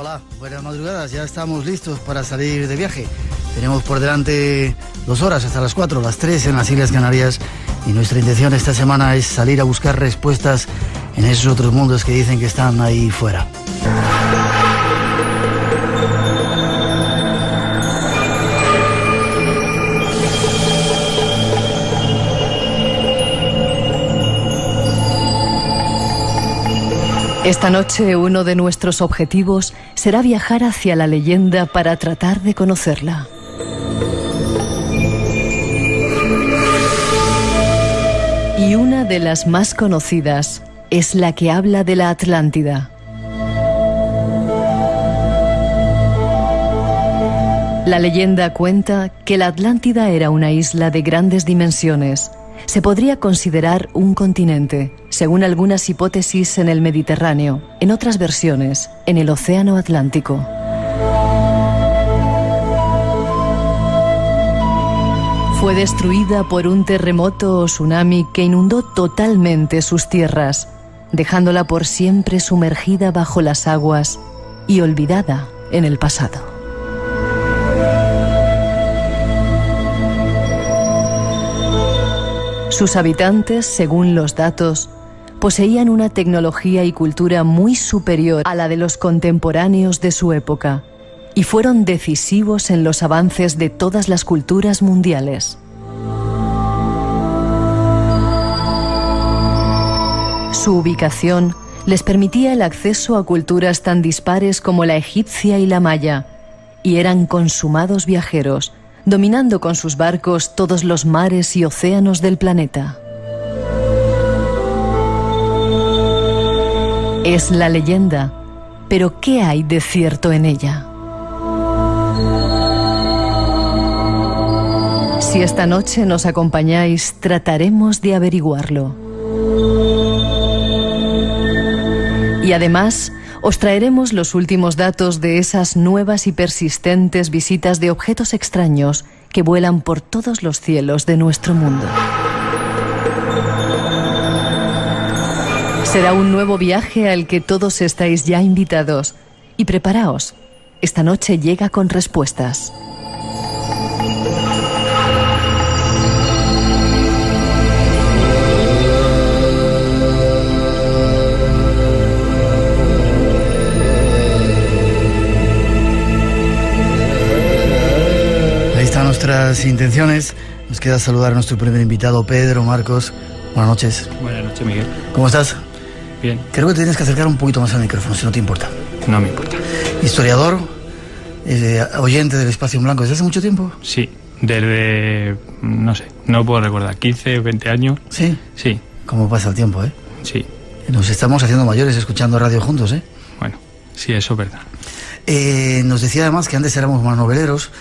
Hola, buenas madrugadas, ya estamos listos para salir de viaje. Tenemos por delante 2 horas hasta las 4, las 3 en las Islas Canarias, y nuestra intención esta semana es salir a buscar respuestas en esos otros mundos que dicen que están ahí fuera. Esta noche uno de nuestros objetivos será viajar hacia la leyenda para tratar de conocerla. Y una de las más conocidas es la que habla de la Atlántida. La leyenda cuenta que la Atlántida era una isla de grandes dimensiones. Se podría considerar un continente, según algunas hipótesis en el Mediterráneo, en otras versiones, en el Océano Atlántico. Fue destruida por un terremoto o tsunami que inundó totalmente sus tierras, dejándola por siempre sumergida bajo las aguas y olvidada en el pasado. Sus habitantes, según los datos, poseían una tecnología y cultura muy superior a la de los contemporáneos de su época y fueron decisivos en los avances de todas las culturas mundiales. Su ubicación les permitía el acceso a culturas tan dispares como la egipcia y la maya, y eran consumados viajeros, dominando con sus barcos todos los mares y océanos del planeta. Es la leyenda, pero ¿qué hay de cierto en ella? Si esta noche nos acompañáis, trataremos de averiguarlo. Y además, os traeremos los últimos datos de esas nuevas y persistentes visitas de objetos extraños que vuelan por todos los cielos de nuestro mundo. Será un nuevo viaje al que todos estáis ya invitados. Y preparaos, esta noche llega con respuestas. Nuestras intenciones. Nos queda saludar a nuestro primer invitado, Pedro Marcos. Buenas noches. Buenas noches, Miguel. ¿Cómo estás? Bien. Creo que te tienes que acercar un poquito más al micrófono, si no te importa. No me importa. Historiador, oyente del Espacio en Blanco, ¿desde hace mucho tiempo? Sí, desde, no sé, no puedo recordar, 15 o 20 años. ¿Sí? Sí. ¿Cómo pasa el tiempo, eh? Sí. Nos estamos haciendo mayores escuchando radio juntos, ¿eh? Bueno, sí, eso es verdad. Nos decía además que antes éramos más noveleros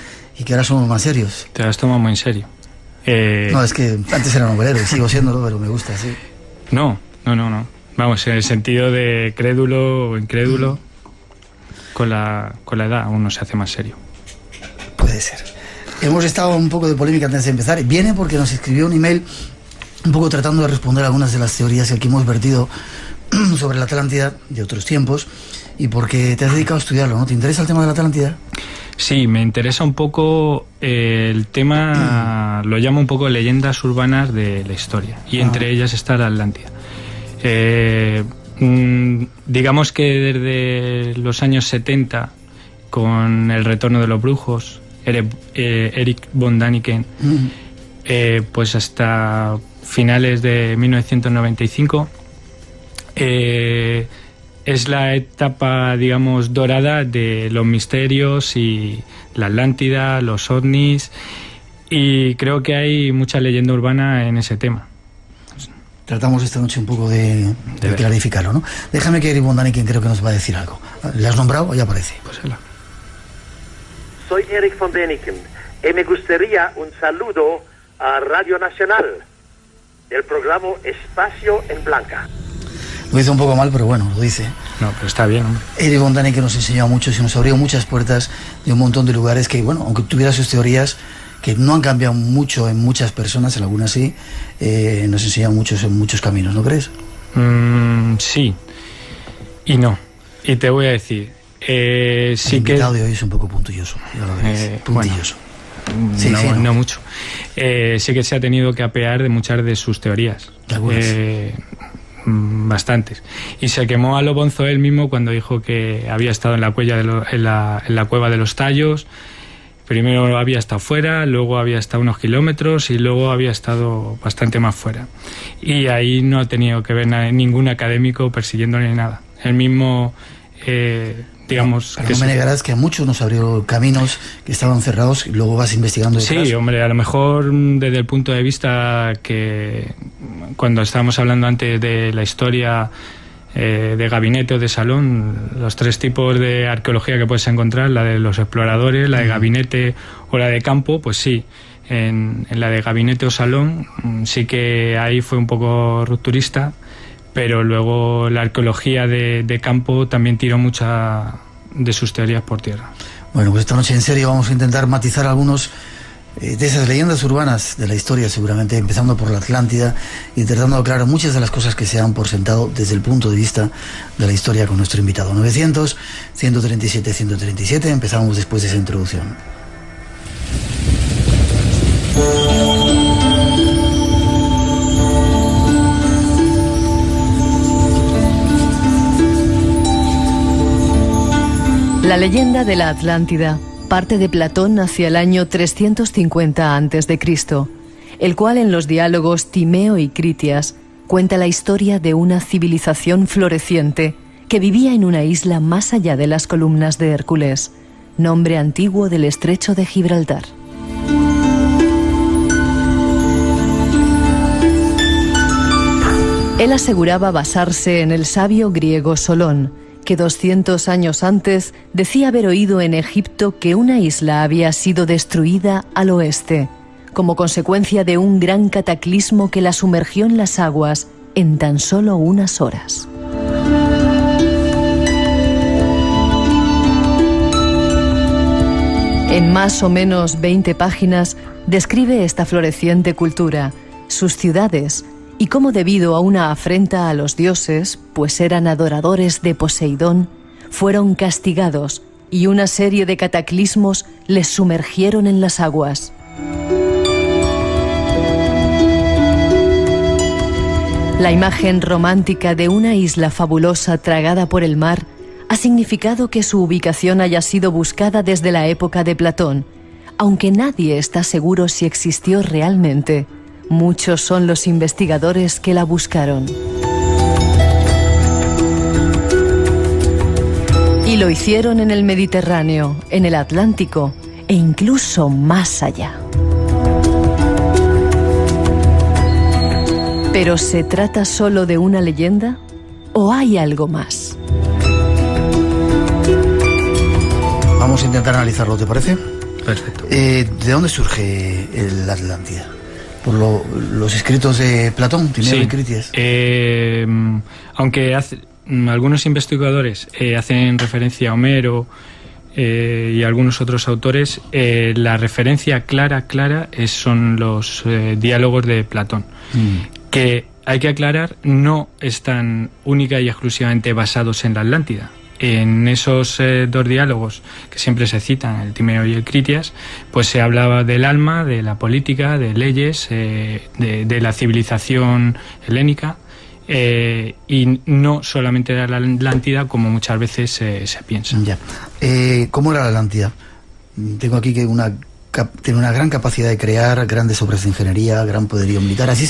y que ahora somos más serios. Te las tomas muy en serio. No, es que antes era novelero y sigo siéndolo, pero me gusta, sí. No. Vamos, en el sentido de crédulo o incrédulo, con la edad uno se hace más serio. Puede ser. Hemos estado un poco de polémica antes de empezar. Viene porque nos escribió un email un poco tratando de responder a algunas de las teorías que hemos vertido sobre la Atlántida de otros tiempos, y porque te has dedicado a estudiarlo, ¿no? ¿Te interesa el tema de la Atlántida? Sí, me interesa un poco el tema, lo llamo un poco leyendas urbanas de la historia, y entre ellas está la Atlántida. Digamos que desde los años 70, con el retorno de los brujos, Eric von Däniken, pues hasta finales de 1995, es la etapa, digamos, dorada de los misterios y la Atlántida, los ovnis, y creo que hay mucha leyenda urbana en ese tema. Tratamos esta noche un poco de clarificarlo, ¿no? Déjame que Eric von Däniken creo que nos va a decir algo. ¿Le has nombrado o ya aparece? Pues hola. Soy Eric von Däniken y me gustaría un saludo a Radio Nacional del programa Espacio en Blanca. Lo dice un poco mal, pero bueno, lo dice. No, pero está bien, hombre. Eric von Däniken nos enseñó mucho y nos abrió muchas puertas de un montón de lugares que, bueno, aunque tuviera sus teorías, que no han cambiado mucho en muchas personas, en algunas sí, nos enseñan muchos en muchos caminos, ¿no crees? Sí y no. Y te voy a decir, El invitado de hoy es un poco puntilloso, ya lo veréis, puntilloso. Bueno, no mucho. Sí que se ha tenido que apear de muchas de sus teorías. Bastantes. Y se quemó a lo bonzo él mismo cuando dijo que había estado en la cueva de los Tallos. Primero había estado fuera, luego había estado unos kilómetros y luego había estado bastante más fuera. Y ahí no ha tenido que ver ningún académico persiguiéndole ni nada. Él mismo, digamos... Pero no me negarás que a muchos nos abrió caminos que estaban cerrados y luego vas investigando detrás. Sí, hombre, a lo mejor desde el punto de vista que cuando estábamos hablando antes de la historia de gabinete o de salón, los tres tipos de arqueología que puedes encontrar, la de los exploradores, la de gabinete o la de campo, pues sí, en la de gabinete o salón sí que ahí fue un poco rupturista, pero luego la arqueología de campo también tiró muchas de sus teorías por tierra. Bueno, pues esta noche en serio vamos a intentar matizar algunos de esas leyendas urbanas de la historia, seguramente empezando por la Atlántida y tratando claro muchas de las cosas que se dan por sentado desde el punto de vista de la historia con nuestro invitado. 900-137-137, empezamos después de esa introducción. La leyenda de la Atlántida parte de Platón hacia el año 350 a.C., el cual en los diálogos Timeo y Critias cuenta la historia de una civilización floreciente que vivía en una isla más allá de las columnas de Hércules, nombre antiguo del estrecho de Gibraltar. Él aseguraba basarse en el sabio griego Solón, que 200 años antes decía haber oído en Egipto que una isla había sido destruida al oeste, como consecuencia de un gran cataclismo que la sumergió en las aguas en tan solo unas horas. En más o menos 20 páginas describe esta floreciente cultura, sus ciudades, y cómo debido a una afrenta a los dioses, pues eran adoradores de Poseidón, fueron castigados y una serie de cataclismos les sumergieron en las aguas. La imagen romántica de una isla fabulosa tragada por el mar ha significado que su ubicación haya sido buscada desde la época de Platón, aunque nadie está seguro si existió realmente. Muchos son los investigadores que la buscaron. Y lo hicieron en el Mediterráneo, en el Atlántico e incluso más allá. ¿Pero se trata solo de una leyenda o hay algo más? Vamos a intentar analizarlo, ¿te parece? Perfecto. ¿De dónde surge la Atlántida? Por los escritos de Platón, Timeo y Critias. Aunque algunos investigadores hacen referencia a Homero y algunos otros autores, la referencia clara son los diálogos de Platón, que hay que aclarar no están única y exclusivamente basados en la Atlántida. En esos dos diálogos que siempre se citan, el Timeo y el Critias, pues se hablaba del alma, de la política, de leyes, de la civilización helénica, y no solamente de la Atlántida como muchas veces se piensa. Ya. ¿Cómo era la Atlántida? Tengo aquí que tiene una gran capacidad de crear grandes obras de ingeniería, gran poderío militar. Así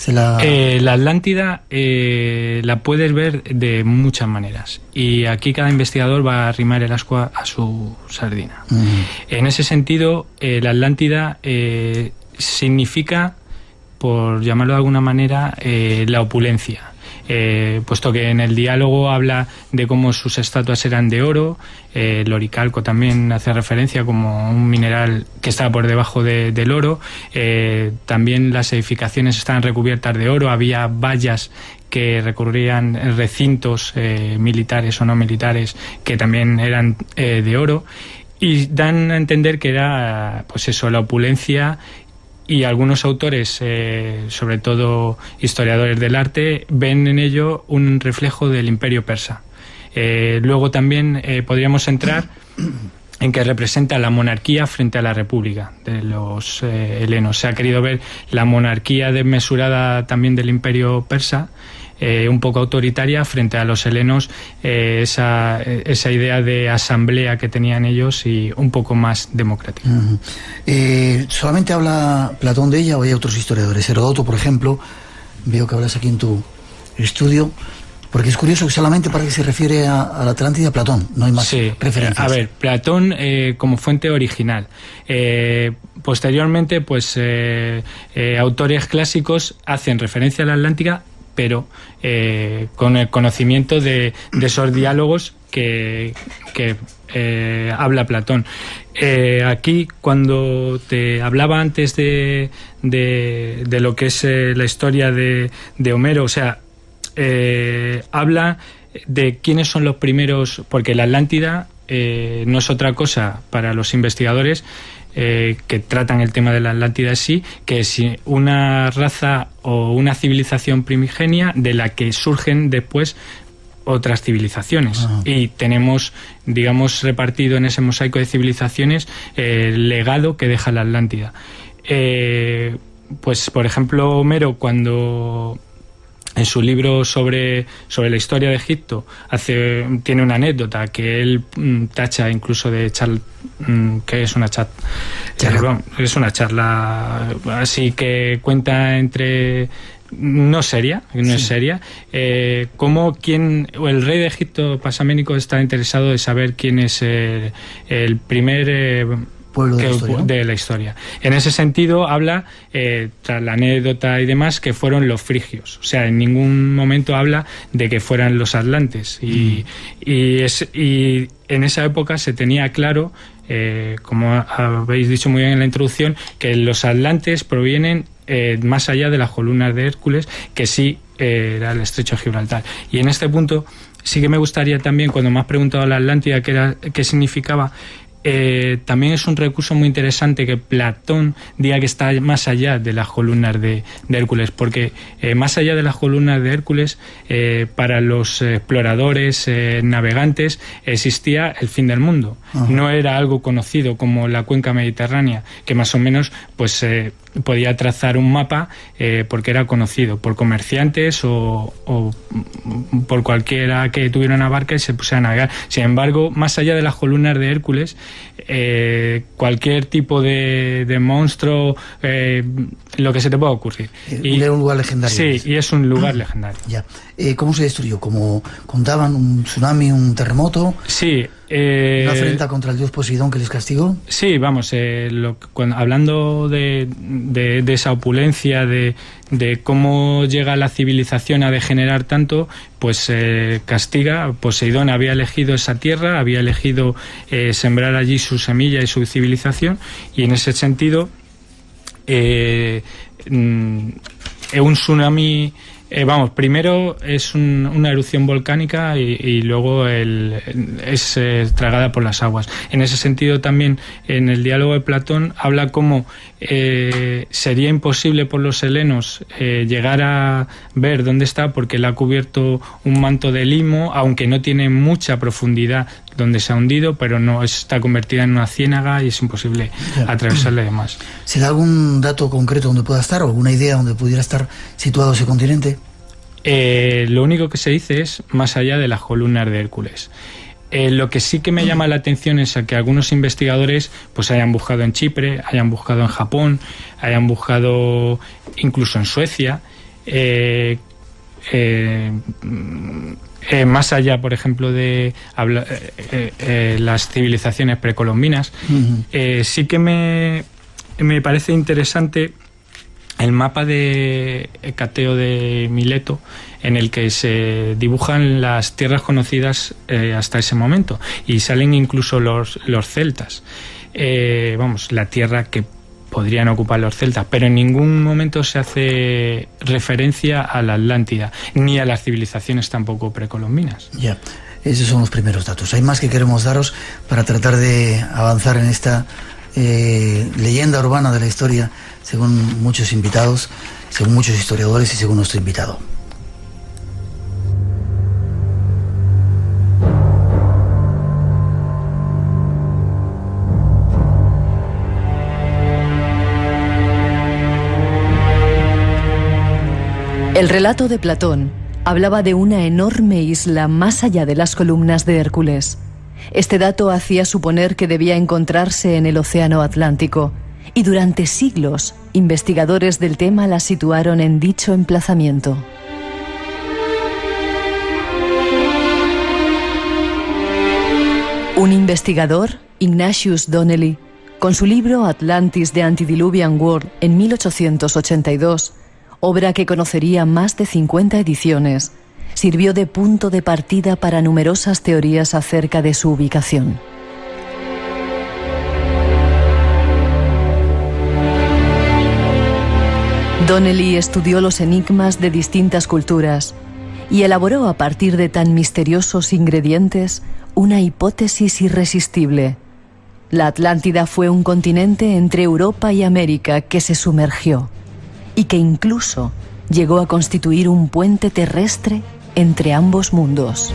la Atlántida la puedes ver de muchas maneras y aquí cada investigador va a arrimar el ascua a su sardina. En ese sentido, la Atlántida significa, por llamarlo de alguna manera, la opulencia. Puesto que en el diálogo habla de cómo sus estatuas eran de oro, el oricalco también hace referencia como un mineral que está por debajo del oro, también las edificaciones estaban recubiertas de oro, había vallas que recorrían recintos militares o no militares que también eran de oro, y dan a entender que era pues eso, la opulencia. Y algunos autores, sobre todo historiadores del arte, ven en ello un reflejo del imperio persa. Luego también podríamos entrar en que representa la monarquía frente a la república de los helenos. Se ha querido ver la monarquía desmesurada también del imperio persa, un poco autoritaria, frente a los helenos, esa idea de asamblea que tenían ellos y un poco más democrática. ¿Solamente habla Platón de ella o hay otros historiadores? Heródoto, por ejemplo, veo que hablas aquí en tu estudio, porque es curioso que solamente para que se refiere a la Atlántida Platón, no hay más referencias. A ver, Platón como fuente original. Posteriormente, pues autores clásicos hacen referencia a la Atlántica, pero con el conocimiento de esos diálogos que habla Platón. Aquí, cuando te hablaba antes de lo que es la historia de Homero, o sea, habla de quiénes son los primeros, porque la Atlántida no es otra cosa para los investigadores que tratan el tema de la Atlántida en sí, que es una raza o una civilización primigenia de la que surgen después otras civilizaciones. Y tenemos, digamos, repartido en ese mosaico de civilizaciones el legado que deja la Atlántida. Pues, por ejemplo, Homero, cuando en su libro sobre la historia de Egipto tiene una anécdota que él tacha incluso de que es una es una charla así que cuenta entre no es seria, como el rey de Egipto Pasaménico está interesado de saber quién es el primer pueblo de la historia. En ese sentido habla, tras la anécdota y demás, que fueron los frigios. O sea, en ningún momento habla de que fueran los atlantes. Y en esa época se tenía claro, como habéis dicho muy bien en la introducción, que los atlantes provienen más allá de las columnas de Hércules, que sí era el estrecho de Gibraltar. Y en este punto sí que me gustaría también, cuando me has preguntado la Atlántida qué significaba, también es un recurso muy interesante que Platón diga que está más allá de las columnas de Hércules, porque más allá de las columnas de Hércules, para los exploradores, navegantes, existía el fin del mundo. No era algo conocido como la cuenca mediterránea, que más o menos pues podía trazar un mapa porque era conocido por comerciantes o por cualquiera que tuviera una barca y se pusiera a navegar. Sin embargo, más allá de las columnas de Hércules, cualquier tipo de monstruo, lo que se te pueda ocurrir. Era un lugar legendario. Sí, y es un lugar legendario. Ya. ¿Cómo se destruyó? ¿Cómo contaban? ¿Un tsunami, un terremoto? Sí. ¿Una afrenta contra el dios Poseidón que les castigó? Sí, vamos, hablando de esa opulencia, de cómo llega la civilización a degenerar tanto, pues castiga. Poseidón había elegido esa tierra, había elegido sembrar allí su semilla y su civilización, y en ese sentido un tsunami, primero es una erupción volcánica y luego es tragada por las aguas. En ese sentido también en el diálogo de Platón habla cómo sería imposible por los helenos llegar a ver dónde está, porque le ha cubierto un manto de limo, aunque no tiene mucha profundidad donde se ha hundido, pero no está convertida en una ciénaga y es imposible atravesarla y demás. ¿Se da algún dato concreto donde pueda estar o alguna idea donde pudiera estar situado ese continente? Lo único que se dice es más allá de las columnas de Hércules. Lo que sí que me llama la atención es a que algunos investigadores pues hayan buscado en Chipre, hayan buscado en Japón, hayan buscado incluso en Suecia, más allá, por ejemplo, de las civilizaciones precolombinas. Sí que me parece interesante el mapa de Hecateo de Mileto, en el que se dibujan las tierras conocidas hasta ese momento, y salen incluso los celtas. La tierra que podrían ocupar los celtas, pero en ningún momento se hace referencia a la Atlántida, ni a las civilizaciones tampoco precolombinas. Ya, esos son los primeros datos. Hay más que queremos daros para tratar de avanzar en esta leyenda urbana de la historia, según muchos invitados, según muchos historiadores y según nuestro invitado. El relato de Platón hablaba de una enorme isla más allá de las columnas de Hércules. Este dato hacía suponer que debía encontrarse en el Océano Atlántico, y durante siglos, investigadores del tema la situaron en dicho emplazamiento. Un investigador, Ignatius Donnelly, con su libro Atlantis The Antediluvian World en 1882, obra que conocería más de 50 ediciones, sirvió de punto de partida para numerosas teorías acerca de su ubicación. Donnelly estudió los enigmas de distintas culturas y elaboró a partir de tan misteriosos ingredientes una hipótesis irresistible. La Atlántida fue un continente entre Europa y América que se sumergió y que incluso llegó a constituir un puente terrestre entre ambos mundos.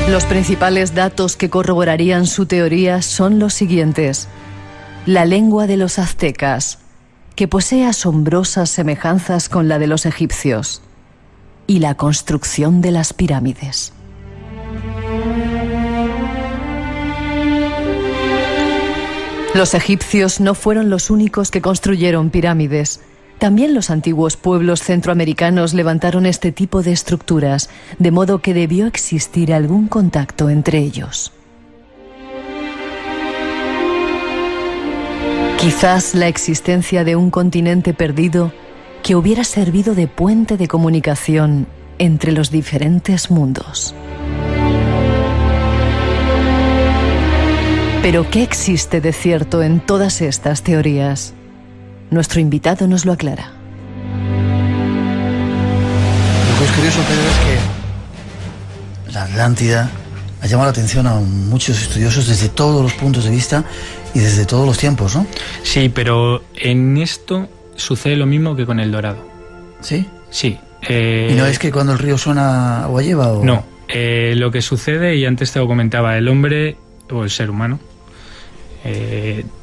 Los principales datos que corroborarían su teoría son los siguientes. La lengua de los aztecas, que posee asombrosas semejanzas con la de los egipcios, y la construcción de las pirámides. Los egipcios no fueron los únicos que construyeron pirámides. También los antiguos pueblos centroamericanos levantaron este tipo de estructuras, de modo que debió existir algún contacto entre ellos. Quizás la existencia de un continente perdido que hubiera servido de puente de comunicación entre los diferentes mundos. Pero ¿qué existe de cierto en todas estas teorías? Nuestro invitado nos lo aclara. Lo que es curioso, Pedro, es que la Atlántida ha llamado la atención a muchos estudiosos desde todos los puntos de vista y desde todos los tiempos, ¿no? Sí, pero en esto sucede lo mismo que con El Dorado. ¿Sí? Sí. ¿Y no es que cuando el río suena agua lleva? ¿O? No. Lo que sucede, y antes te lo comentaba, el hombre o el ser humano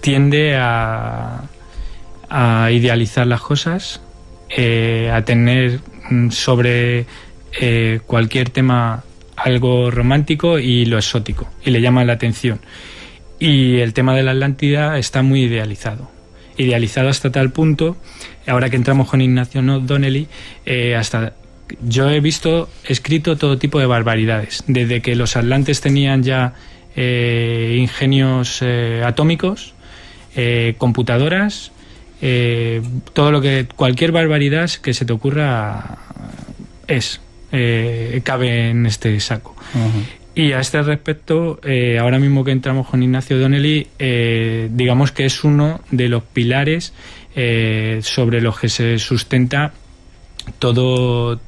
tiende a idealizar las cosas, a tener sobre cualquier tema algo romántico y lo exótico, y le llama la atención. Y el tema de la Atlántida está muy idealizado hasta tal punto, ahora que entramos con Ignacio Donnelly, hasta yo he visto escrito todo tipo de barbaridades, desde que los atlantes tenían ya ingenios atómicos, computadoras, todo lo que, cualquier barbaridad que se te ocurra cabe en este saco. Uh-huh. Y a este respecto, ahora mismo que entramos con Ignacio Donnelly, digamos que es uno de los pilares sobre los que se sustenta todo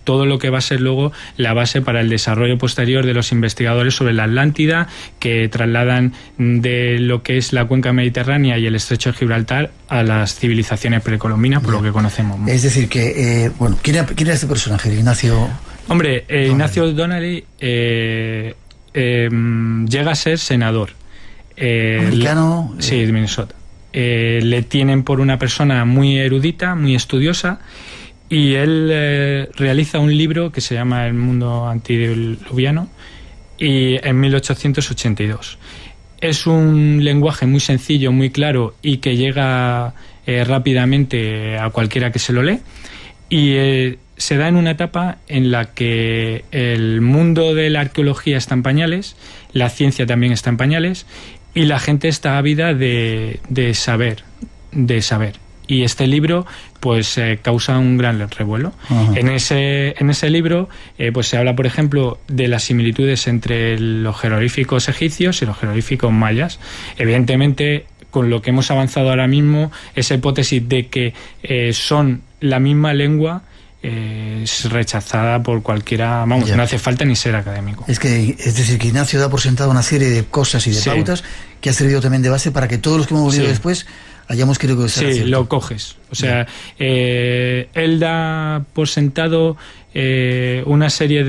lo que va a ser luego la base para el desarrollo posterior de los investigadores sobre la Atlántida, que trasladan de lo que es la cuenca mediterránea y el estrecho de Gibraltar a las civilizaciones precolombinas, por lo que conocemos. Es decir, que, bueno, ¿quién era este personaje, Ignacio? Hombre, Ignacio Donnelly llega a ser senador. ¿Americano? Sí, de Minnesota. Le tienen por una persona muy erudita, muy estudiosa, y él realiza un libro que se llama El mundo antediluviano, y en 1882. Es un lenguaje muy sencillo, muy claro, y que llega rápidamente a cualquiera que se lo lee, y se da en una etapa en la que el mundo de la arqueología está en pañales, la ciencia también está en pañales, y la gente está ávida de saber. Y este libro pues causa un gran revuelo. Uh-huh. En ese libro pues se habla, por ejemplo, de las similitudes entre los jeroglíficos egipcios y los jeroglíficos mayas. Evidentemente, con lo que hemos avanzado ahora mismo, esa hipótesis de que son la misma lengua es rechazada por cualquiera, vamos, ya. No hace falta ni ser académico. Es decir, que Ignacio da por sentado una serie de cosas y de pautas que ha servido también de base para que todos los que hemos venido después hayamos querido que sea cierto. Lo coges. O sea, él da por sentado una serie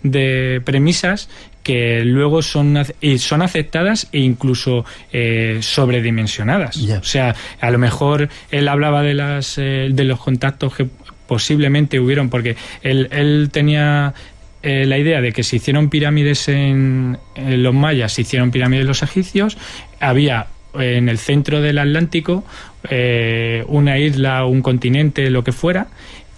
de premisas que luego son aceptadas e incluso sobredimensionadas. Yeah. O sea, a lo mejor él hablaba de los contactos que posiblemente hubieron, porque él tenía la idea de que se hicieron pirámides en los mayas, se hicieron pirámides los egipcios, había en el centro del Atlántico una isla, un continente, lo que fuera,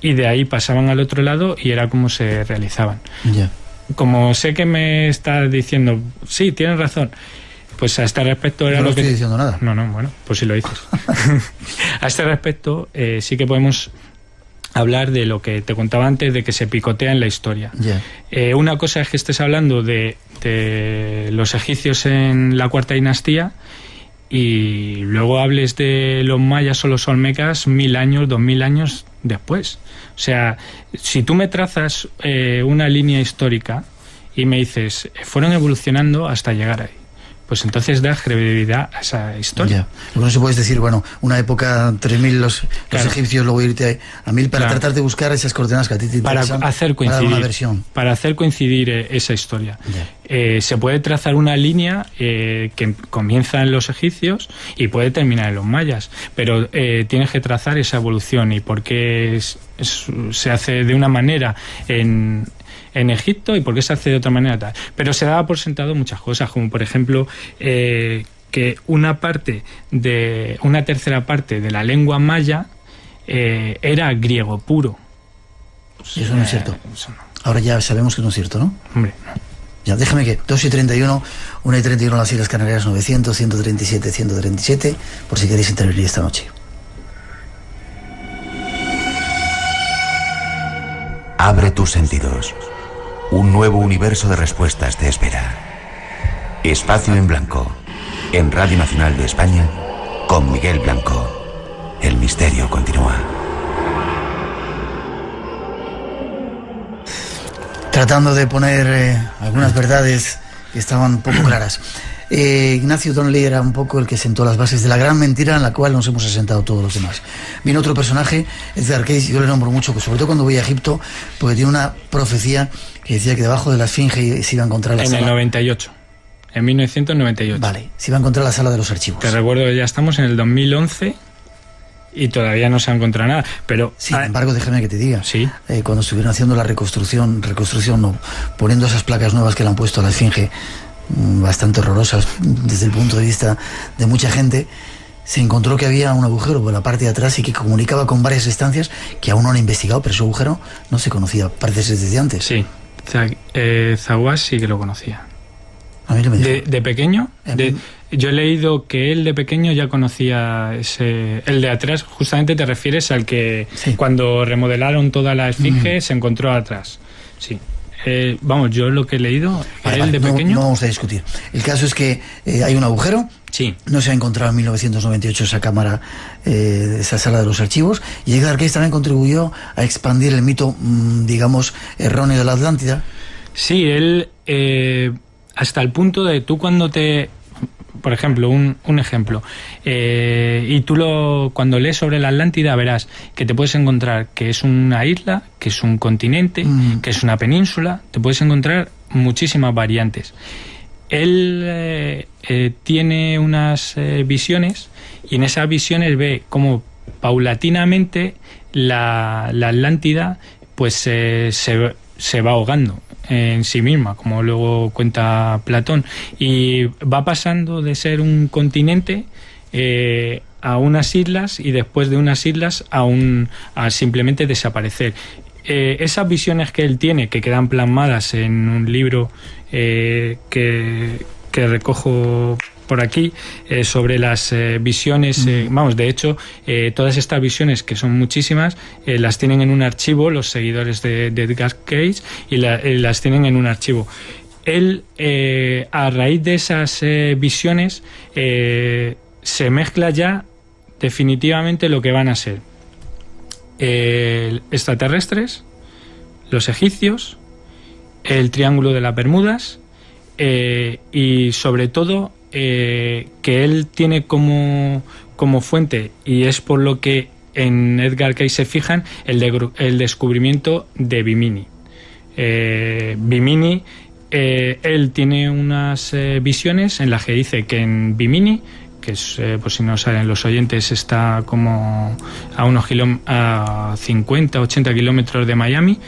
y de ahí pasaban al otro lado y era como se realizaban. Yeah. Como sé que me estás diciendo, sí, tienes razón, pues a este respecto era no lo que... estoy diciendo nada. No, bueno, pues si lo dices. A este respecto sí que podemos hablar de lo que te contaba antes, de que se picotea en la historia. Yeah. Una cosa es que estés hablando de los egipcios en la cuarta dinastía y luego hables de los mayas o los olmecas 1000 años, 2000 años después. O sea, si tú me trazas una línea histórica y me dices, fueron evolucionando hasta llegar ahí, pues entonces das credibilidad a esa historia. Ya. Lo que no se puede decir, bueno, una época 3000 los Claro. egipcios, luego irte a 1000 para Claro. tratar de buscar esas coordenadas que a ti te Para interesan, hacer para dar una coincidir, versión. para hacer coincidir esa historia. Ya. Se puede trazar una línea que comienza en los egipcios y puede terminar en los mayas, pero tienes que trazar esa evolución y por qué se hace de una manera en Egipto y por qué se hace de otra manera tal. Pero se daba por sentado muchas cosas, como por ejemplo que una tercera parte de la lengua maya era griego puro. Y eso no es cierto. Eso no. Ahora ya sabemos que no es cierto, ¿no? Hombre, no. Ya, déjame que 2:31, 1:31 en las Islas Canarias, 900, 137, 137, por si queréis intervenir esta noche. Abre tus sentidos. Un nuevo universo de respuestas te espera. Espacio en Blanco, en Radio Nacional de España, con Miguel Blanco. El misterio continúa. Tratando de poner algunas verdades que estaban poco claras. Ignacio Donnelly era un poco el que sentó las bases de la gran mentira en la cual nos hemos asentado todos los demás. Viene otro personaje, Edgar Cayce, yo le nombro mucho, sobre todo cuando voy a Egipto, porque tiene una profecía que decía que debajo de la esfinge se iba a encontrar la En sala. el 98. En 1998. Vale, se iba a encontrar la sala de los archivos. Te recuerdo que ya estamos en el 2011 y todavía no se ha encontrado nada. Pero Sin embargo, déjame que te diga, sí. Cuando estuvieron haciendo la reconstrucción no, poniendo esas placas nuevas que le han puesto a la esfinge, bastante horrorosas desde el punto de vista de mucha gente, se encontró que había un agujero por la parte de atrás y que comunicaba con varias estancias que aún no han investigado, pero ese agujero no se conocía, parece ser desde antes. Sí, Zawas sí que lo conocía. A mí no me dijo. De pequeño, yo he leído que él de pequeño ya conocía el de atrás. Justamente te refieres al que Sí. cuando remodelaron toda la esfinge se encontró atrás. Sí. Vamos, yo lo que he leído, Vale, él de no, pequeño. no vamos a discutir. El caso es que hay un agujero. Sí. No se ha encontrado en 1998 esa cámara, esa sala de los archivos. Y Edgar Cayce también contribuyó a expandir el mito, digamos, erróneo de la Atlántida. Sí, él, hasta el punto de tú cuando por ejemplo, un ejemplo, y tú cuando lees sobre la Atlántida verás que te puedes encontrar que es una isla, que es un continente, que es una península, te puedes encontrar muchísimas variantes. Él tiene unas visiones y en esas visiones ve cómo paulatinamente la Atlántida pues se va ahogando en sí misma, como luego cuenta Platón, y va pasando de ser un continente a unas islas y después de unas islas a simplemente desaparecer. Esas visiones que él tiene, que quedan plasmadas en un libro que recojo por aquí, sobre las visiones, de hecho, todas estas visiones, que son muchísimas, las tienen en un archivo los seguidores de Edgar Cayce y las tienen en un archivo. Él, a raíz de esas visiones, se mezcla ya definitivamente lo que van a ser extraterrestres, los egipcios, el Triángulo de las Bermudas, y sobre todo que él tiene como fuente, y es por lo que en Edgar Cayce se fijan, el descubrimiento de Bimini. Bimini él tiene unas visiones en las que dice que en Bimini, que es, por si no saben los oyentes, está como a unos a 50, 80 kilómetros de Miami.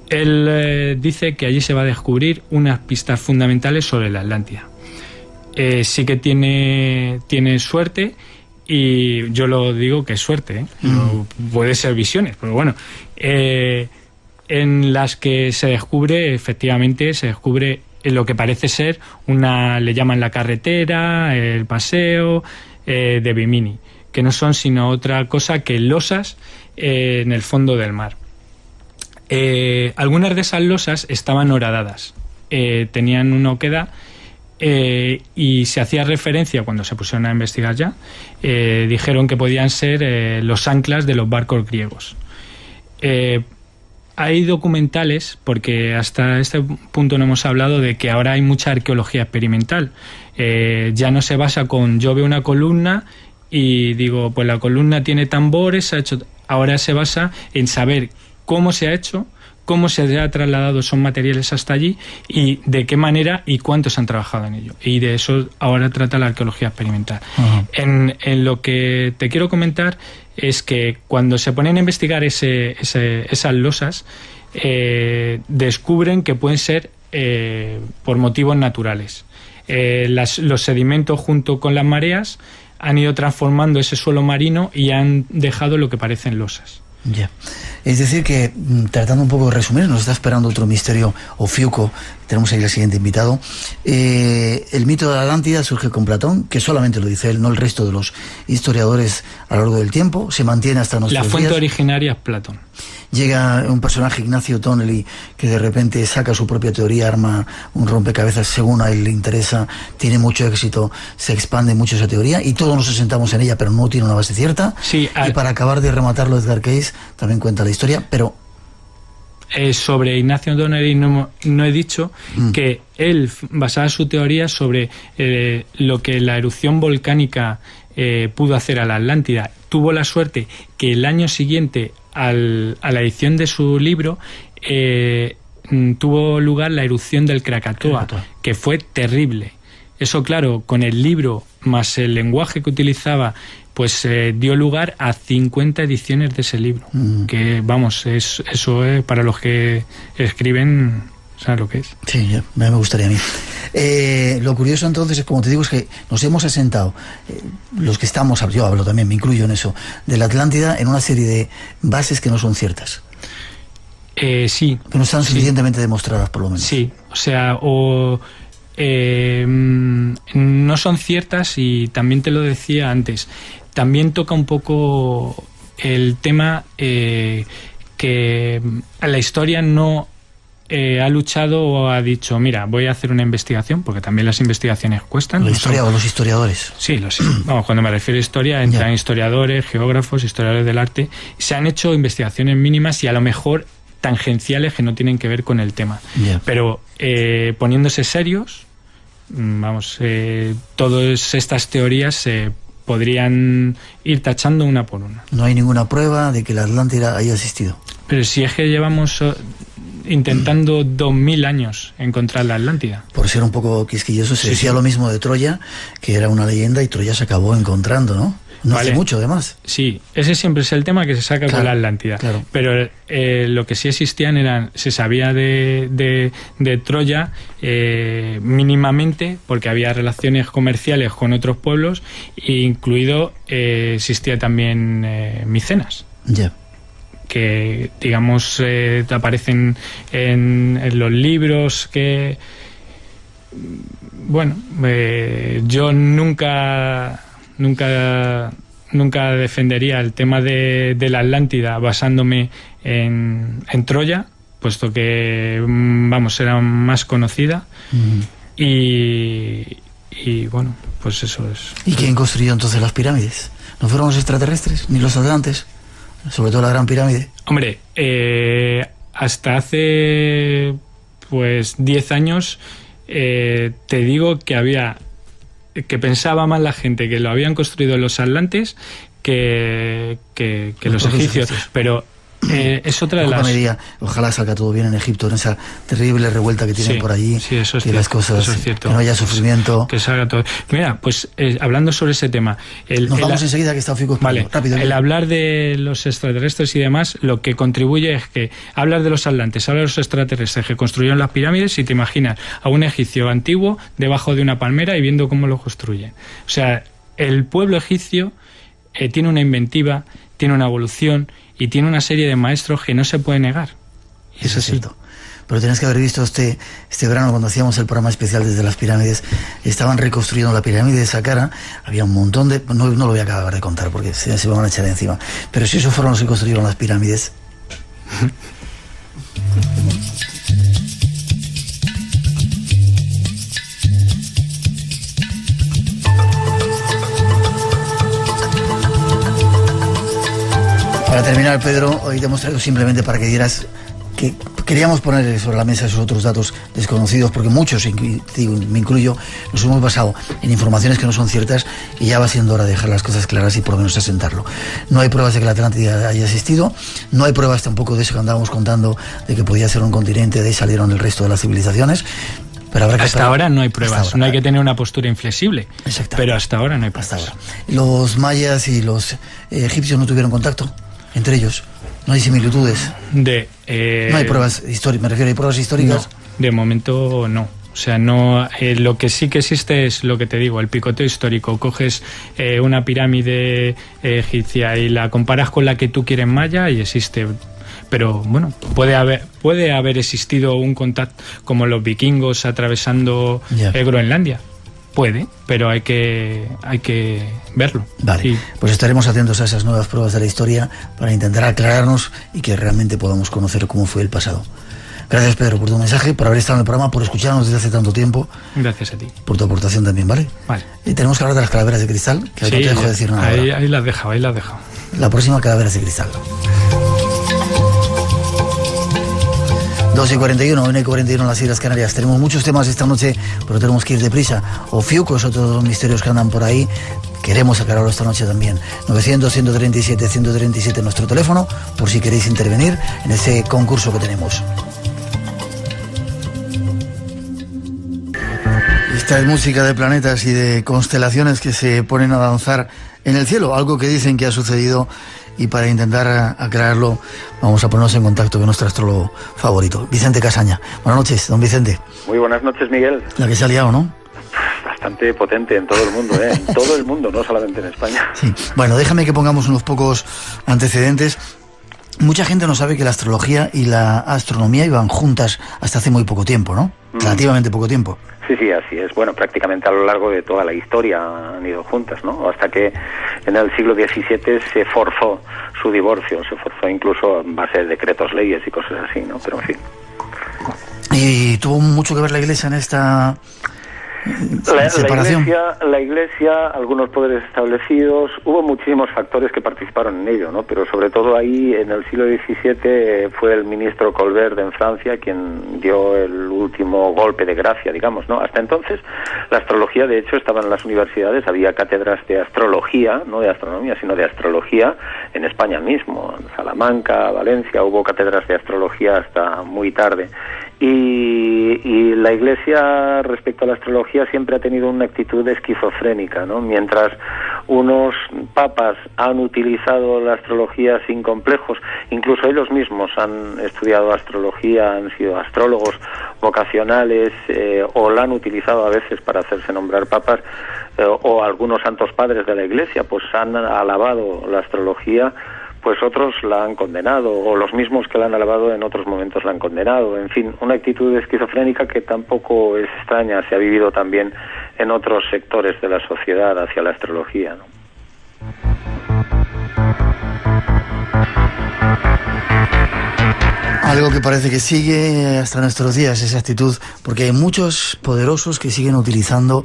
Él dice que allí se va a descubrir unas pistas fundamentales sobre la Atlántida. Sí que tiene suerte, y yo lo digo que es suerte, puede ser visiones, pero bueno, en las que se descubre, efectivamente, lo que parece ser le llaman la carretera, el paseo de Bimini, que no son sino otra cosa que losas en el fondo del mar. Algunas de esas losas estaban horadadas, tenían una oquedad, y se hacía referencia, cuando se pusieron a investigar ya, dijeron que podían ser los anclas de los barcos griegos. Hay documentales, porque hasta este punto no hemos hablado de que ahora hay mucha arqueología experimental. Ya no se basa con yo veo una columna y digo, pues la columna tiene tambores, ahora se basa en saber cómo se ha hecho, cómo se ha trasladado esos materiales hasta allí y de qué manera y cuántos han trabajado en ello. Y de eso ahora trata la arqueología experimental. Uh-huh. En lo que te quiero comentar es que cuando se ponen a investigar esas losas, descubren que pueden ser por motivos naturales. Los sedimentos junto con las mareas han ido transformando ese suelo marino y han dejado lo que parecen losas. Ya. Es decir que, tratando un poco de resumir, nos está esperando otro misterio Ofiuco. Tenemos ahí al siguiente invitado. El mito de la Atlántida surge con Platón, que solamente lo dice él, no el resto de los historiadores a lo largo del tiempo. Se mantiene hasta nuestros días. La fuente originaria es Platón. Llega un personaje, Ignacio Tonelli, que de repente saca su propia teoría, arma un rompecabezas según a él le interesa, tiene mucho éxito, se expande mucho esa teoría y todos nos sentamos en ella, pero no tiene una base cierta. Sí, y para acabar de rematarlo, Edgar Cayce también cuenta la historia, pero... sobre Ignacio Tonelli no he dicho que él basaba su teoría sobre lo que la erupción volcánica pudo hacer a la Atlántida. Tuvo la suerte que el año siguiente a la edición de su libro tuvo lugar la erupción del Krakatoa, que fue terrible. Eso, claro, con el libro más el lenguaje que utilizaba, pues dio lugar a 50 ediciones de ese libro. Que, vamos, eso es para los que escriben, ¿sabes lo que es? Sí, ya, me gustaría a mí. Lo curioso entonces, como te digo, es que nos hemos asentado, los que estamos, yo hablo también, me incluyo en eso, de la Atlántida, en una serie de bases que no son ciertas. Sí. Que no están suficientemente demostradas, por lo menos. Sí, o sea, no son ciertas, y también te lo decía antes, también toca un poco el tema que la historia no ha luchado o ha dicho, mira, voy a hacer una investigación, porque también las investigaciones cuestan. ¿La historia o los historiadores? Sí, vamos, cuando me refiero a historia, entran historiadores, geógrafos, historiadores del arte. Se han hecho investigaciones mínimas y a lo mejor tangenciales que no tienen que ver con el tema. Pero poniéndose serios, vamos, todas estas teorías se podrían ir tachando una por una. No hay ninguna prueba de que la Atlántida haya existido. Pero si es que llevamos intentando 2000 años encontrar la Atlántida. Por ser un poco quisquilloso, se decía lo mismo de Troya, que era una leyenda, y Troya se acabó encontrando, ¿no? No hace mucho, además. Sí, ese siempre es el tema que se saca con la Atlántida. Claro. Pero lo que sí existían se sabía de Troya mínimamente, porque había relaciones comerciales con otros pueblos, incluido existía también Micenas. Ya. Que, digamos, aparecen en los libros que... Bueno, yo nunca defendería el tema de la Atlántida basándome en Troya, puesto que, vamos, era más conocida. Y bueno, pues eso es. ¿Y quién construyó entonces las pirámides? ¿No fueron los extraterrestres, ni los atlantes? Sobre todo la Gran Pirámide. Hombre, hasta hace pues 10 años te digo que pensaba más la gente que lo habían construido los atlantes que los egipcios. Pero es otra de las... Medida, ojalá salga todo bien en Egipto, en esa terrible revuelta que tienen por allí, sí, eso es que cierto, las cosas, eso es cierto. Que no haya sufrimiento. Que salga todo. Mira, pues hablando sobre ese tema... Nos vamos enseguida, que está Fico. Vale, rápido. El hablar de los extraterrestres y demás, lo que contribuye es que hablas de los atlantes, hablas de los extraterrestres que construyeron las pirámides y te imaginas a un egipcio antiguo debajo de una palmera y viendo cómo lo construyen. O sea, el pueblo egipcio tiene una inventiva, tiene una evolución y tiene una serie de maestros que no se puede negar. Y eso es cierto. Pero tienes que haber visto este verano, cuando hacíamos el programa especial desde las pirámides, estaban reconstruyendo la pirámide de Saqqara, había un montón de... No lo voy a acabar de contar porque se me van a echar encima. Pero si esos fueron los que construyeron las pirámides... Para terminar, Pedro, hoy te hemos traído simplemente para que dieras que queríamos poner sobre la mesa esos otros datos desconocidos, porque muchos, me incluyo, nos hemos basado en informaciones que no son ciertas y ya va siendo hora de dejar las cosas claras y por lo menos asentarlo. No hay pruebas de que la Atlántida haya existido, no hay pruebas tampoco de eso que andábamos contando, de que podía ser un continente, de ahí salieron el resto de las civilizaciones. Pero habrá que hasta ahora no hay pruebas, no hay que tener una postura inflexible. Pero hasta ahora no hay pruebas. Hasta ahora. Los mayas y los egipcios no tuvieron contacto entre ellos. No hay similitudes. No hay pruebas históricas, me refiero, ¿hay pruebas históricas? No, de momento no. O sea, no. Lo que sí que existe es lo que te digo, el picoteo histórico. Coges una pirámide egipcia y la comparas con la que tú quieres maya y existe. Pero bueno, puede haber existido un contacto como los vikingos atravesando Groenlandia. Puede, pero hay que verlo. Vale, sí. Pues estaremos atentos a esas nuevas pruebas de la historia para intentar aclararnos y que realmente podamos conocer cómo fue el pasado. Gracias, Pedro, por tu mensaje, por haber estado en el programa, por escucharnos desde hace tanto tiempo. Gracias a ti. Por tu aportación también, ¿vale? Vale. Tenemos que hablar de las calaveras de cristal, que sí, no te dejo decir nada. Ahí las dejo. La próxima, calaveras de cristal. 2:41, 1:41 en las Islas Canarias. Tenemos muchos temas esta noche, pero tenemos que ir deprisa. Ofiuco es otro de los misterios que andan por ahí. Queremos aclararlo esta noche también. 900-137-137 nuestro teléfono, por si queréis intervenir en ese concurso que tenemos. Esta es música de planetas y de constelaciones que se ponen a danzar en el cielo, algo que dicen que ha sucedido. Y para intentar aclararlo, vamos a ponernos en contacto con nuestro astrólogo favorito, Vicente Casaña. Buenas noches, don Vicente. Muy buenas noches, Miguel. La que se ha liado, ¿no? Bastante potente en todo el mundo, ¿eh? En todo el mundo, no solamente en España. Sí. Bueno, déjame que pongamos unos pocos antecedentes. Mucha gente no sabe que la astrología y la astronomía iban juntas hasta hace muy poco tiempo, ¿no? Relativamente poco tiempo. Sí, así es. Bueno, prácticamente a lo largo de toda la historia han ido juntas, ¿no? Hasta que en el siglo XVII se forzó su divorcio, se forzó incluso en base de decretos, leyes y cosas así, ¿no? Pero en fin. ¿Y tuvo mucho que ver la Iglesia en esta separación? La iglesia, algunos poderes establecidos, hubo muchísimos factores que participaron en ello, ¿no? Pero sobre todo ahí, en el siglo XVII, fue el ministro Colbert en Francia quien dio el último golpe de gracia, digamos, ¿no? Hasta entonces, la astrología, de hecho, estaba en las universidades, había cátedras de astrología, no de astronomía, sino de astrología, en España mismo, en Salamanca, Valencia, hubo cátedras de astrología hasta muy tarde. Y la Iglesia, respecto a la astrología, siempre ha tenido una actitud esquizofrénica, ¿no? Mientras unos papas han utilizado la astrología sin complejos, incluso ellos mismos han estudiado astrología, han sido astrólogos vocacionales, o la han utilizado a veces para hacerse nombrar papas, o algunos santos padres de la Iglesia, pues han alabado la astrología, pues otros la han condenado, o los mismos que la han alabado en otros momentos la han condenado. En fin, una actitud esquizofrénica que tampoco es extraña, se ha vivido también en otros sectores de la sociedad hacia la astrología, ¿no? Algo que parece que sigue hasta nuestros días, esa actitud, porque hay muchos poderosos que siguen utilizando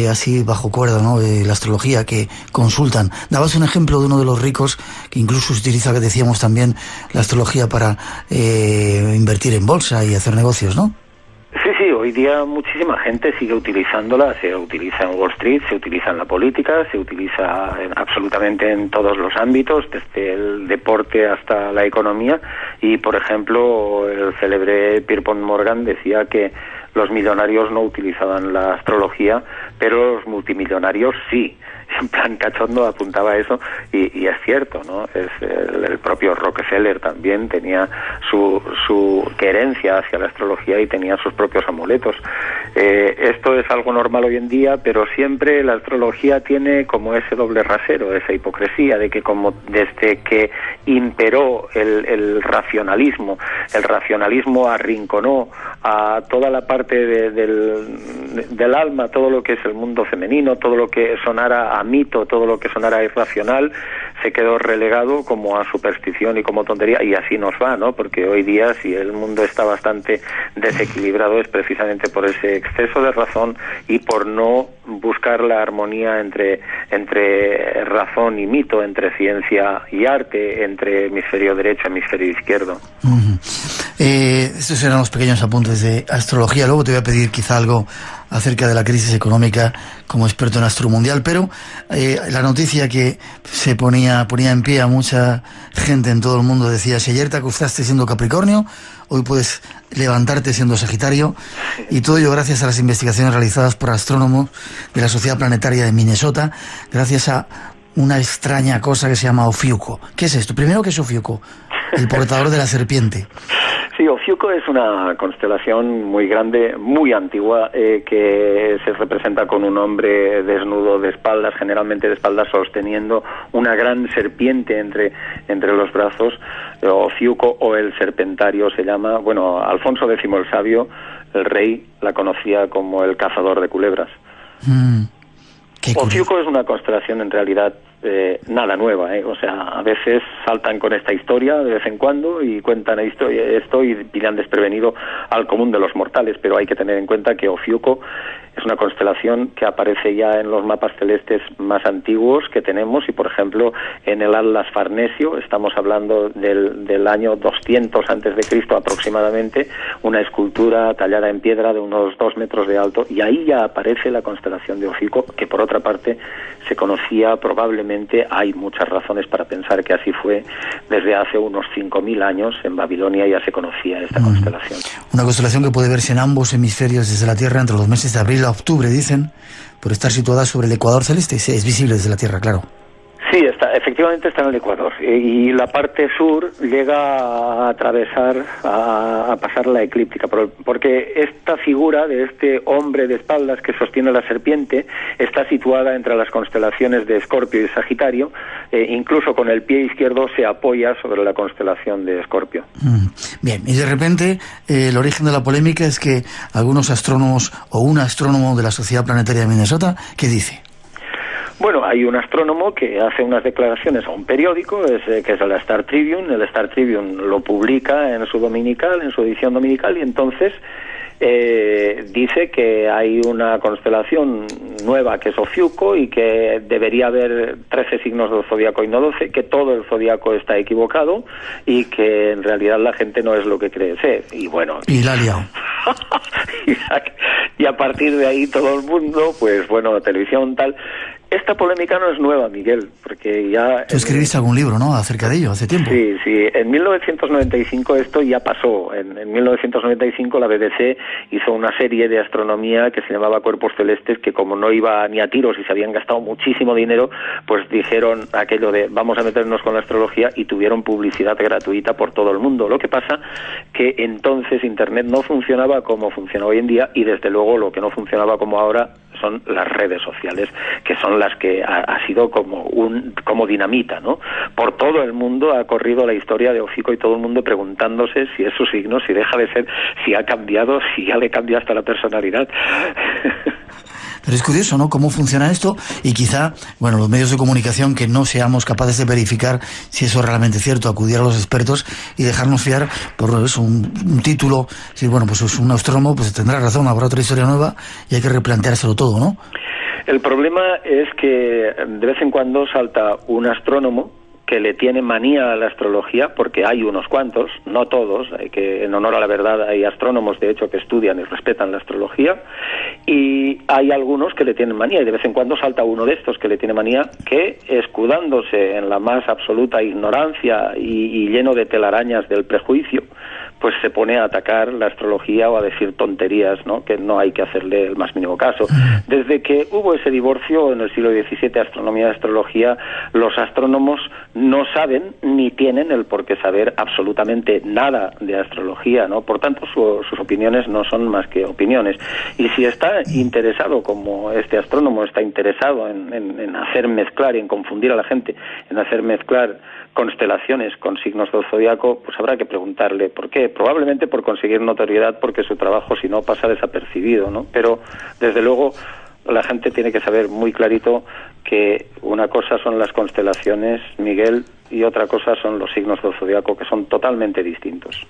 así bajo cuerda, ¿no? La astrología, que consultan. Dabas un ejemplo de uno de los ricos que incluso utiliza, que decíamos también, la astrología para invertir en bolsa y hacer negocios, ¿no? Sí, hoy día muchísima gente sigue utilizándola, se utiliza en Wall Street, se utiliza en la política, se utiliza absolutamente en todos los ámbitos, desde el deporte hasta la economía, y por ejemplo el célebre Pierpont Morgan decía que los millonarios no utilizaban la astrología, pero los multimillonarios sí. En plan cachondo apuntaba eso, y es cierto, ¿no? Es el propio Rockefeller también tenía su querencia hacia la astrología y tenía sus propios amuletos. Esto es algo normal hoy en día, pero siempre la astrología tiene como ese doble rasero, esa hipocresía de que como desde que imperó el racionalismo arrinconó a toda la parte del alma, todo lo que es el mundo femenino, todo lo que sonara a mito, todo lo que sonara irracional, se quedó relegado como a superstición y como tontería, y así nos va, ¿no? Porque hoy día, si el mundo está bastante desequilibrado, es precisamente por ese exceso de razón y por no buscar la armonía entre razón y mito, entre ciencia y arte, entre hemisferio derecho y hemisferio izquierdo. Estos eran los pequeños apuntes de astrología. Luego te voy a pedir quizá algo acerca de la crisis económica como experto en astromundial, pero la noticia que se ponía en pie a mucha gente en todo el mundo decía: si ayer te acostaste siendo Capricornio, hoy puedes levantarte siendo Sagitario, y todo ello gracias a las investigaciones realizadas por astrónomos de la Sociedad Planetaria de Minnesota, gracias a una extraña cosa que se llama Ofiuco. ¿Qué es esto? Primero, ¿qué es Ofiuco? El portador de la serpiente. Sí, Ofiuco es una constelación muy grande, muy antigua, que se representa con un hombre desnudo de espaldas, generalmente de espaldas, sosteniendo una gran serpiente entre los brazos. Ofiuco, o el serpentario se llama. Bueno, Alfonso X el Sabio, el rey, la conocía como el cazador de culebras. Ofiuco es una constelación en realidad nada nueva, o sea, a veces saltan con esta historia de vez en cuando y cuentan esto y pillan desprevenido al común de los mortales, pero hay que tener en cuenta que Ofiuco es una constelación que aparece ya en los mapas celestes más antiguos que tenemos, y por ejemplo en el Atlas Farnesio, estamos hablando del año 200 antes de Cristo aproximadamente, una escultura tallada en piedra de unos 2 metros de alto, y ahí ya aparece la constelación de Ofiuco, que por otra parte se conocía probablemente, hay muchas razones para pensar que así fue, desde hace unos 5.000 años en Babilonia ya se conocía esta constelación. Una constelación que puede verse en ambos hemisferios desde la Tierra entre los meses de abril a octubre, dicen, por estar situada sobre el ecuador celeste. Es visible desde la Tierra, claro. Sí, efectivamente está en el Ecuador, y la parte sur llega a atravesar, a pasar la eclíptica, porque esta figura de este hombre de espaldas que sostiene la serpiente está situada entre las constelaciones de Escorpio y Sagitario, incluso con el pie izquierdo se apoya sobre la constelación de Escorpio. Bien, y de repente el origen de la polémica es que algunos astrónomos, o un astrónomo de la Sociedad Planetaria de Minnesota, ¿qué dice? Bueno, hay un astrónomo que hace unas declaraciones a un periódico, que es el Star Tribune. El Star Tribune lo publica en su edición dominical, y entonces dice que hay una constelación nueva que es Ofiuco, y que debería haber 13 signos del zodiaco y no 12, que todo el zodiaco está equivocado y que en realidad la gente no es lo que cree ser. Y bueno, y la ha liado. Y a partir de ahí todo el mundo, pues bueno, televisión tal. Esta polémica no es nueva, Miguel, porque ya... Tú escribiste algún libro, ¿no?, acerca de ello, hace tiempo. Sí, en 1995 esto ya pasó. En 1995 la BBC hizo una serie de astronomía que se llamaba Cuerpos Celestes, que como no iba ni a tiros y se habían gastado muchísimo dinero, pues dijeron aquello de vamos a meternos con la astrología, y tuvieron publicidad gratuita por todo el mundo. Lo que pasa que entonces Internet no funcionaba como funciona hoy en día, y desde luego lo que no funcionaba como ahora son las redes sociales, que son las que ha sido como dinamita, ¿no? Por todo el mundo ha corrido la historia de Ofiuco, y todo el mundo preguntándose si es su signo, si deja de ser, si ha cambiado, si ya le cambia hasta la personalidad. Pero es curioso, ¿no?, cómo funciona esto, y quizá, bueno, los medios de comunicación, que no seamos capaces de verificar si eso es realmente cierto, acudir a los expertos y dejarnos fiar por eso, un título. Si bueno, pues es un astrónomo, pues tendrá razón, habrá otra historia nueva y hay que replanteárselo todo, ¿no? El problema es que de vez en cuando salta un astrónomo que le tiene manía a la astrología, porque hay unos cuantos, no todos, hay que, en honor a la verdad, hay astrónomos de hecho que estudian y respetan la astrología, y hay algunos que le tienen manía, y de vez en cuando salta uno de estos que le tiene manía, que escudándose en la más absoluta ignorancia y lleno de telarañas del prejuicio, pues se pone a atacar la astrología o a decir tonterías, ¿no?, que no hay que hacerle el más mínimo caso. Desde que hubo ese divorcio en el siglo XVII, astronomía y astrología, los astrónomos no saben ni tienen el por qué saber absolutamente nada de astrología, ¿no? Por tanto, sus opiniones no son más que opiniones. Y si está interesado, como este astrónomo está interesado en hacer mezclar y en confundir a la gente, en hacer mezclar constelaciones con signos del zodiaco, pues habrá que preguntarle por qué. Probablemente por conseguir notoriedad, porque su trabajo, si no, pasa desapercibido, ¿no? Pero, desde luego, la gente tiene que saber muy clarito que una cosa son las constelaciones, Miguel, y otra cosa son los signos del zodiaco, que son totalmente distintos.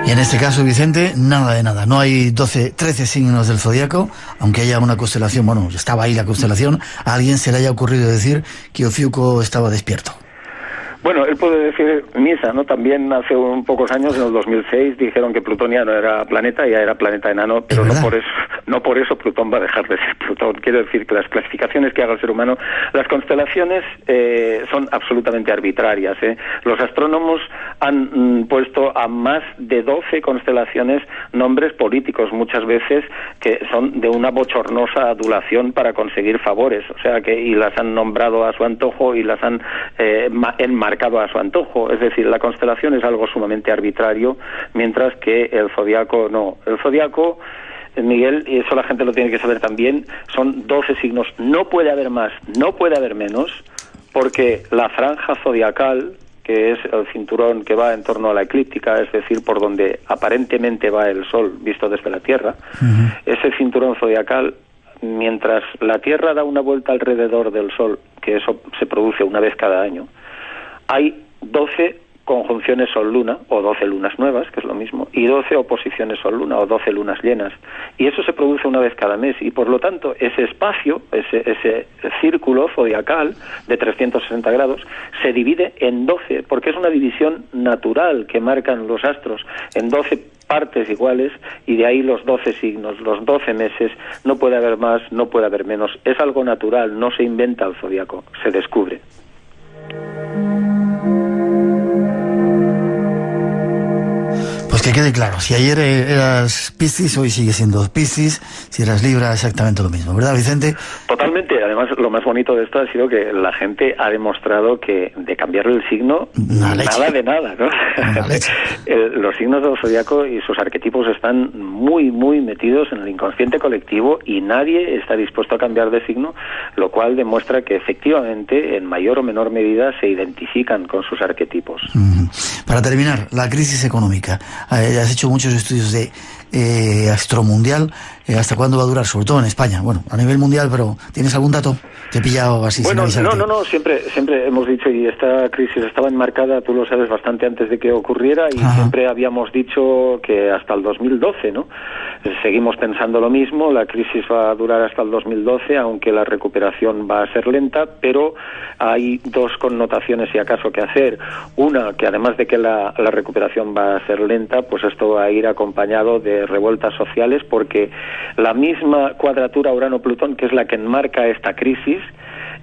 Y en este caso, Vicente, nada de nada. No hay 13 signos del zodiaco, aunque haya una constelación. Bueno, estaba ahí la constelación. A alguien se le haya ocurrido decir que Ofiuco estaba despierto. Bueno, él puede decir misa, ¿no? También hace pocos años, en el 2006, dijeron que Plutón ya no era planeta, ya era planeta enano, pero no por eso Plutón va a dejar de ser Plutón. Quiero decir que las clasificaciones que haga el ser humano, las constelaciones son absolutamente arbitrarias, ¿eh? Los astrónomos han puesto a más de 12 constelaciones nombres políticos, muchas veces que son de una bochornosa adulación para conseguir favores, o sea que, y las han nombrado a su antojo y las han enmarcado a su antojo. Es decir, la constelación es algo sumamente arbitrario, mientras que el zodiaco no. El zodiaco, Miguel, y eso la gente lo tiene que saber también, son 12 signos. No puede haber más, no puede haber menos, porque la franja zodiacal, que es el cinturón que va en torno a la eclíptica, es decir, por donde aparentemente va el Sol visto desde la Tierra, ese cinturón zodiacal, mientras la Tierra da una vuelta alrededor del Sol, que eso se produce una vez cada año, hay 12 conjunciones Sol-Luna, o 12 lunas nuevas, que es lo mismo, y 12 oposiciones Sol-Luna, o 12 lunas llenas. Y eso se produce una vez cada mes, y por lo tanto ese espacio, ese círculo zodiacal de 360 grados, se divide en 12, porque es una división natural que marcan los astros, en 12 partes iguales, y de ahí los 12 signos, los 12 meses. No puede haber más, no puede haber menos. Es algo natural, no se inventa el zodiaco, se descubre. Pues que quede claro, si ayer eras Piscis, hoy sigue siendo Piscis, si eras Libra, exactamente lo mismo, ¿verdad, Vicente? Totalmente. Además, lo más bonito de esto ha sido que la gente ha demostrado que de cambiarle el signo, nada de nada, ¿no? Los signos del zodiaco y sus arquetipos están muy, muy metidos en el inconsciente colectivo, y nadie está dispuesto a cambiar de signo, lo cual demuestra que efectivamente, en mayor o menor medida, se identifican con sus arquetipos. Para terminar, la crisis económica. Has hecho muchos estudios de astromundial. ¿Hasta cuándo va a durar? Sobre todo en España. Bueno, a nivel mundial, pero ¿tienes algún dato? Te he pillado así. Bueno, no, siempre hemos dicho, y esta crisis estaba enmarcada, tú lo sabes, bastante antes de que ocurriera, y siempre habíamos dicho que hasta el 2012, ¿no? Seguimos pensando lo mismo, la crisis va a durar hasta el 2012, aunque la recuperación va a ser lenta, pero hay dos connotaciones, si acaso, que hacer. Una, que además de que la recuperación va a ser lenta, pues esto va a ir acompañado de revueltas sociales, porque la misma cuadratura Urano-Plutón, que es la que enmarca esta crisis,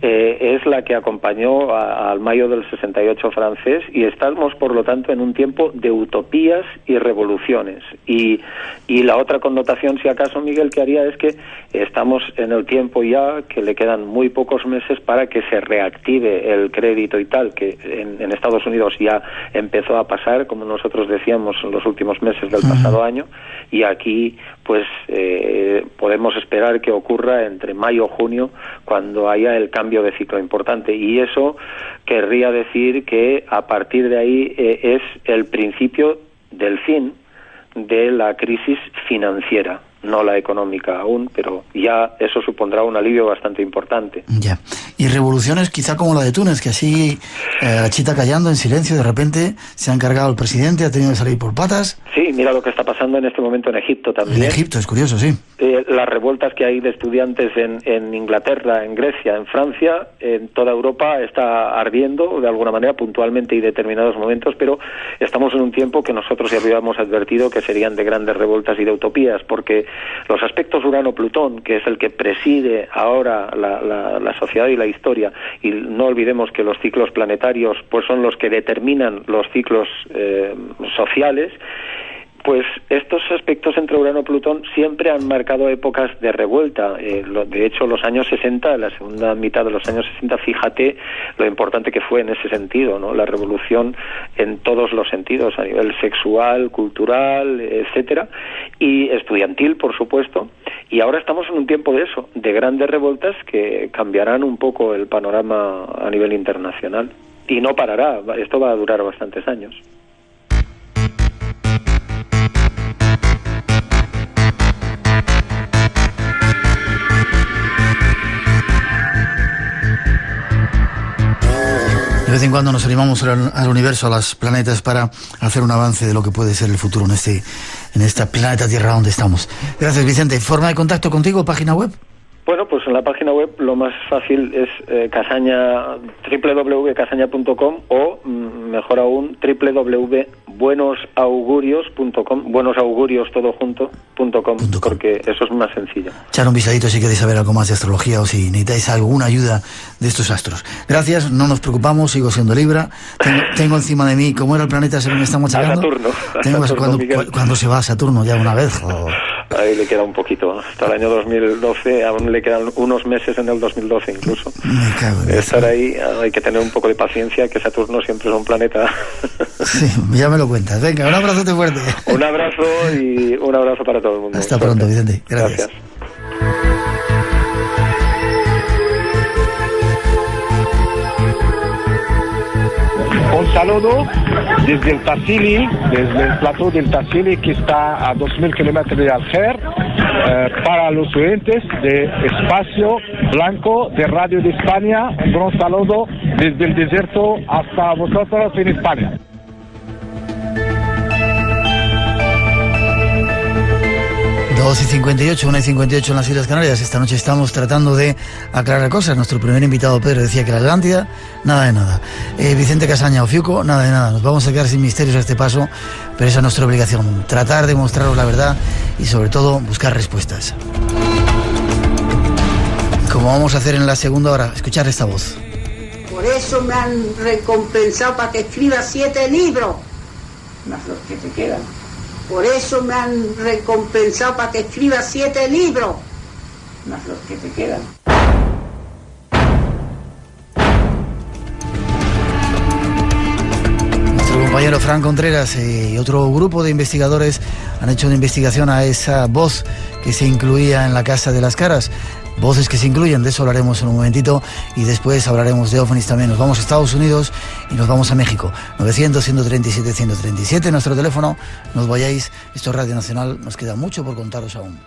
es la que acompañó al mayo del 68 francés, y estamos, por lo tanto, en un tiempo de utopías y revoluciones. Y la otra connotación, si acaso, Miguel, que haría es que estamos en el tiempo ya que le quedan muy pocos meses para que se reactive el crédito y tal, que en Estados Unidos ya empezó a pasar, como nosotros decíamos, en los últimos meses del pasado año, y aquí pues podemos esperar que ocurra entre mayo y junio, cuando haya el cambio de ciclo importante, y eso querría decir que a partir de ahí es el principio del fin de la crisis financiera, no la económica aún, pero ya eso supondrá un alivio bastante importante. Ya. Y revoluciones quizá como la de Túnez, que así, chita callando en silencio, de repente se ha encargado el presidente, ha tenido que salir por patas. Sí, Mira lo que está pasando en este momento en Egipto también. En Egipto, es curioso, sí. Las revueltas que hay de estudiantes en Inglaterra, en Grecia, en Francia, en toda Europa está ardiendo de alguna manera puntualmente y determinados momentos, pero estamos en un tiempo que nosotros ya habíamos advertido que serían de grandes revoltas y de utopías, porque los aspectos Urano-Plutón, que es el que preside ahora la sociedad y la historia, y no olvidemos que los ciclos planetarios pues son los que determinan los ciclos sociales, pues estos aspectos entre Urano y Plutón siempre han marcado épocas de revuelta. De hecho, los años 60, la segunda mitad de los años 60, fíjate lo importante que fue en ese sentido, ¿no? La revolución en todos los sentidos, a nivel sexual, cultural, etcétera, y estudiantil, por supuesto. Y ahora estamos en un tiempo de eso, de grandes revueltas que cambiarán un poco el panorama a nivel internacional. Y no parará, esto va a durar bastantes años. De vez en cuando nos animamos al universo, a los planetas, para hacer un avance de lo que puede ser el futuro en esta planeta Tierra donde estamos. Gracias, Vicente. ¿Forma de contacto contigo, página web? Bueno, pues en la página web lo más fácil es www.casaña.com o, mejor aún, www.buenosaugurios.com, buenosauguriostodoJunto.com, porque eso es más sencillo. Echar un visadito si queréis saber algo más de astrología o si necesitáis alguna ayuda de estos astros. Gracias, no nos preocupamos, sigo siendo Libra. Tengo encima de mí, ¿cómo era el planeta según me estamos hablando? Saturno. ¿Cuándo se va a Saturno ya una vez? Ahí le queda un poquito, hasta el año 2012, aún le quedan unos meses en el 2012 incluso. Me cago en estar ahí, hay que tener un poco de paciencia, que Saturno siempre es un planeta. Sí, ya me lo cuentas. Venga, un abrazote fuerte. Un abrazo y un abrazo para todo el mundo. Hasta pronto, Vicente. Gracias. Un saludo desde el Tassili, desde el plató del Tassili, que está a 2.000 kilómetros de Alger, para los oyentes de Espacio Blanco de Radio de España. Un gran saludo desde el desierto hasta vosotros en España. Y 58, 1:58 en las Islas Canarias. Esta noche estamos tratando de aclarar cosas. Nuestro primer invitado, Pedro, decía que la Atlántida, nada de nada. Vicente Casaña, Ofiuco, nada de nada. Nos vamos a quedar sin misterios a este paso, pero esa es nuestra obligación. Tratar de mostraros la verdad y, sobre todo, buscar respuestas. Como vamos a hacer en la segunda hora, escuchar esta voz. Por eso me han recompensado para que escriba 7 libros. Más los que te quedan. Por eso me han recompensado para que escriba 7 libros, más los que te quedan. Nuestro compañero Fran Contreras y otro grupo de investigadores han hecho una investigación a esa voz que se incluía en la Casa de las Caras. Voces que se incluyen, de eso hablaremos en un momentito, y después hablaremos de ovnis también. Nos vamos a Estados Unidos y nos vamos a México. 900-137-137, nuestro teléfono. No os vayáis, esto es Radio Nacional, nos queda mucho por contaros aún.